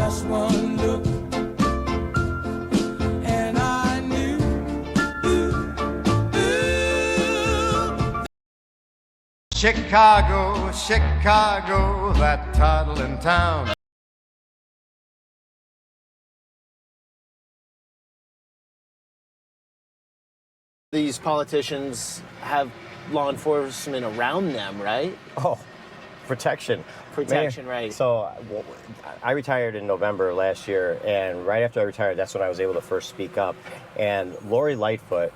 just one look, and I knew, Chicago, Chicago, that toddling town. These politicians have law enforcement around them, right? Oh, protection. Protection, right. So I retired in November last year, and right after I retired, that's when I was able to first speak up. And Lori Lightfoot,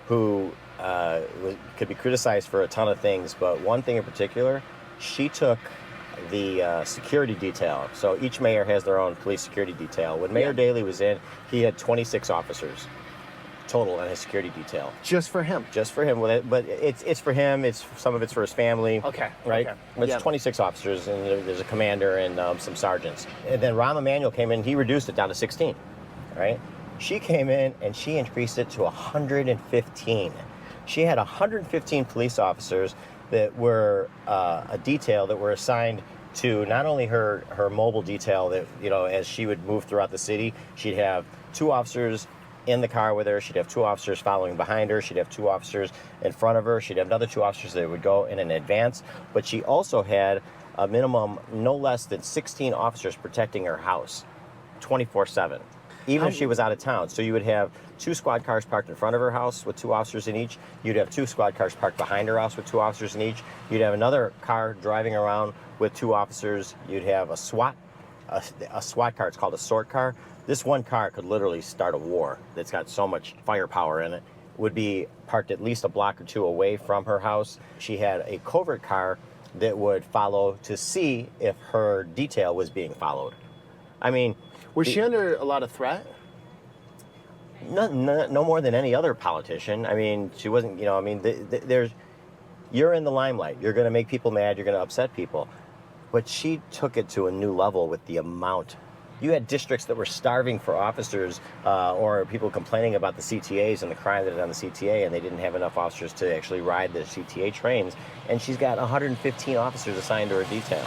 who could be criticized for a ton of things, but one thing in particular, she took the security detail. So each mayor has their own police security detail. When Mayor Daley was in, he had 26 officers total on his security detail. Just for him? Just for him, but it's for him. Some of it's for his family. Okay. Right. Okay. But it's 26 officers, and there's a commander and some sergeants. And then Rahm Emanuel came in. He reduced it down to 16. Right. She came in and she increased it to 115. She had 115 police officers that were a detail that were assigned to not only her mobile detail that, as she would move throughout the city, she'd have 2 officers in the car with her. She'd have 2 officers following behind her. She'd have 2 officers in front of her. She'd have another 2 officers that would go in advance. But she also had a minimum no less than 16 officers protecting her house 24/7, even if she was out of town. So you would have 2 squad cars parked in front of her house with 2 officers in each. You'd have 2 squad cars parked behind her house with 2 officers in each. You'd have another car driving around with 2 officers. You'd have a SWAT car. It's called a SORT car. This one car could literally start a war. That's got so much firepower in it. Would be parked at least a block or 2 away from her house. She had a covert car that would follow to see if her detail was being followed. I mean, was she under a lot of threat? No more than any other politician. I mean, she wasn't. You're in the limelight. You're going to make people mad. You're going to upset people. But she took it to a new level with the amount. You had districts that were starving for officers, or people complaining about the CTAs and the crime that is on the CTA, and they didn't have enough officers to actually ride the CTA trains. And she's got 115 officers assigned to her detail.